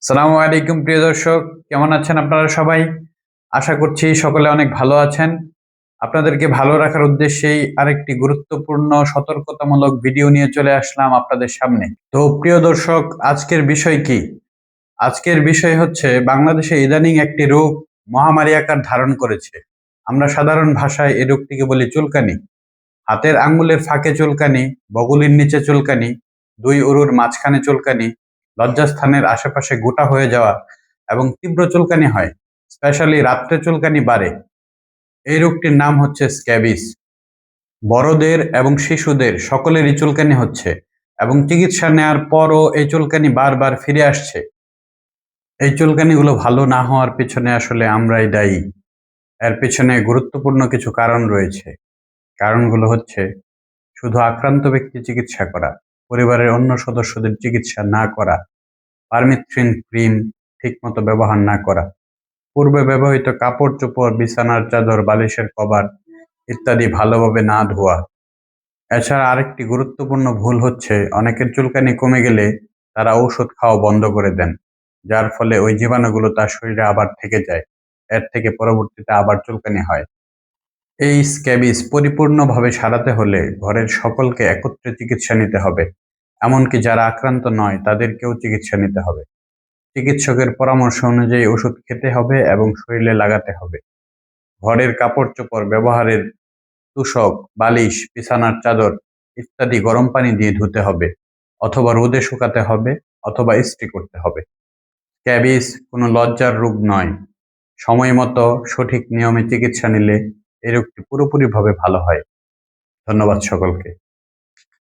সালামু আলাইকুম প্রিয় দর্শক, কেমন আছেন আপনারা সবাই? আশা করছি সকলে অনেক ভালো আছেন। আপনাদেরকে ভালো রাখার উদ্দেশ্যেই আরেকটি গুরুত্বপূর্ণ সতর্কতামূলক ভিডিও নিয়ে চলে আসলাম আপনাদের সামনে। তো প্রিয় দর্শক, আজকের বিষয় কি? আজকের বিষয় হচ্ছে বাংলাদেশে ইদানিং একটি রোগ মহামারী আকার ধারণ করেছে। আমরা সাধারণ ভাষায় এই রোগটিকে বলি চুলকানি। হাতের আঙ্গুলের ফাঁকে চুলকানি, বগলির নিচে চুলকানি, দুই উরুর মাঝখানে চুলকানি, লজ্জাস্থানের আশেপাশে গোটা হয়ে যাওয়া এবং তীব্র চুলকানি হয়। স্পেশালি রাত্রে চুলকানি বাড়ে। এই রোগটির নাম হচ্ছে স্ক্যাবিস। বড়দের এবং শিশুদের সকলেরই চুলকানি হচ্ছে এবং চিকিৎসা নেওয়ার পরও এই চুলকানি বারবার ফিরে আসছে। এই চুলকানিগুলো ভালো না হওয়ার পিছনে আসলে আমরাই দায়ী। এর পিছনে গুরুত্বপূর্ণ কিছু কারণ রয়েছে। কারণগুলো হচ্ছে শুধু আক্রান্ত ব্যক্তি চিকিৎসা করা, পরিবারের অন্য সদস্যদের চিকিৎসা না করা, পারমিথ্রিন ক্রিম ঠিকমতো ব্যবহার না করা, পূর্বে ব্যবহৃত কাপড় চোপড়, বিছানার চাদর, বালিশের কভার ইত্যাদি ভালোভাবে না ধোয়া। এছাড়া আরেকটি গুরুত্বপূর্ণ ভুল হচ্ছে অনেকের চুলকানি কমে গেলে তারা ঔষধ খাওয়া বন্ধ করে দেন, যার ফলে ওই জীবাণুগুলো তার শরীরে আবার থেকে যায়। এর থেকে পরবর্তীতে আবার চুলকানি হয়। এই স্ক্যাবিস পরিপূর্ণভাবে সারাতে হলে ঘরের সকলকে একত্রে চিকিৎসা নিতে হবে। এমনকি যারা আক্রান্ত নয় তাদেরকেও চিকিৎসা নিতে হবে। চিকিৎসকের পরামর্শ অনুযায়ী ওষুধ খেতে হবে এবং শরীরে লাগাতে হবে। ঘরের কাপড়-চোপড় ব্যবহারের তোশক, বালিশ, বিছানার চাদর ইত্যাদি গরম পানি দিয়ে ধুতে হবে, অথবা রোদে শুকাতে হবে, অথবা ইস্ত্রি করতে হবে। স্ক্যাবিস কোনো লজ্জার রোগ নয়। সময় মতো সঠিক নিয়মে চিকিৎসা নিলে এই রোগটি পুরোপুরিভাবে ভালো হয়। ধন্যবাদ সকলকে।